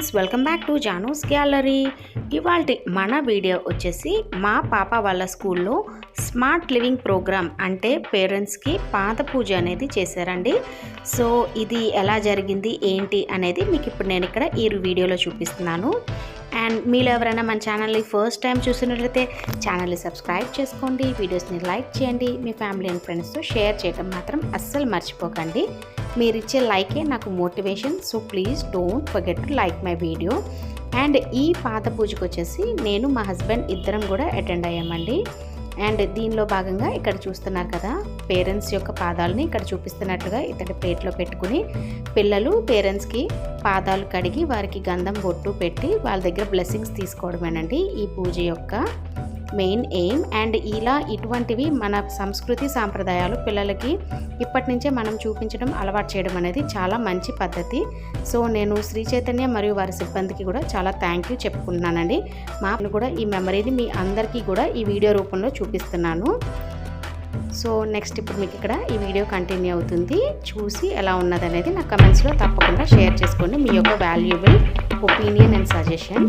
Friends, welcome back to Janu's gallery. ఇవాల్టి మన video వచ్చేసి మా పాప వాళ్ళ స్కూల్లో స్మార్ట్ లివింగ్ ప్రోగ్రామ్ అంటే పేరెంట్స్కి పాద పూజ అనేది చేశారండి. సో ఇది ఎలా జరిగింది ఏంటి అనేది మీకు ఇప్పుడు నేను ఇక్కడ ఈ వీడియోలో చూపిస్తున్నాను. అండ్ మీరు ఎవరైనా మన ఛానల్ని ఫస్ట్ టైం చూసినట్లయితే ఛానల్ని సబ్స్క్రైబ్ చేసుకోండి, వీడియోస్ని లైక్ చేయండి, మీ ఫ్యామిలీ అండ్ ఫ్రెండ్స్తో షేర్ చేయడం మాత్రం అస్సలు మర్చిపోకండి. మీరు ఇచ్చే లైకే నాకు motivation. So please don't forget to like my video. And ఈ పాద పూజకు వచ్చేసి నేను మా హస్బెండ్ ఇద్దరం కూడా అటెండ్ అయ్యామండి. అండ్ దీనిలో భాగంగా ఇక్కడ చూస్తున్నారు కదా, పేరెంట్స్ యొక్క పాదాలని ఇక్కడ చూపిస్తున్నట్లుగా ఇతడి ప్లేట్లో పెట్టుకుని పిల్లలు పేరెంట్స్కి పాదాలు కడిగి వారికి గంధం బొట్టు పెట్టి వాళ్ళ దగ్గర బ్లెస్సింగ్స్ తీసుకోవడమేనండి ఈ పూజ యొక్క మెయిన్ ఎయిమ్. అండ్ ఇలా ఇటువంటివి మన సంస్కృతి సాంప్రదాయాలు పిల్లలకి ఇప్పటి నుంచే మనం చూపించడం అలవాటు చేయడం అనేది చాలా మంచి పద్ధతి. సో నేను శ్రీ చైతన్య మరియు వారి సిబ్బందికి కూడా చాలా థ్యాంక్ యూ చెప్పుకుంటున్నానండి. మాకు కూడా ఈ మెమరీని మీ అందరికీ కూడా ఈ వీడియో రూపంలో చూపిస్తున్నాను. సో నెక్స్ట్ ఇప్పుడు మీకు ఇక్కడ ఈ వీడియో కంటిన్యూ అవుతుంది, చూసి ఎలా ఉన్నదనేది నా కమెంట్స్లో తప్పకుండా షేర్ చేసుకోండి, మీ యొక్క వాల్యుబుల్ ఒపీనియన్ అండ్ సజెషన్.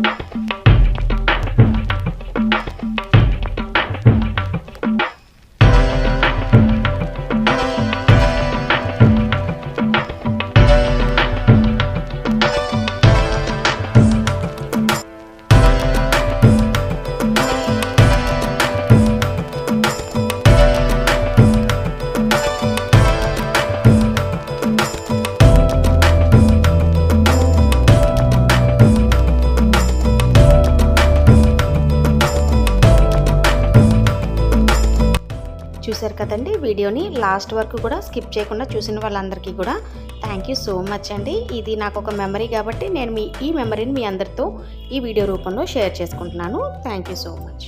చూసారు కదండి, వీడియోని లాస్ట్ వరకు కూడా స్కిప్ చేయకుండా చూసిన వాళ్ళందరికీ కూడా థ్యాంక్ యూ సో మచ్ అండి. ఇది నాకు ఒక మెమరీ కాబట్టి నేను ఈ మెమరీని మీ అందరితో ఈ వీడియో రూపంలో షేర్ చేసుకుంటున్నాను. Thank you so much.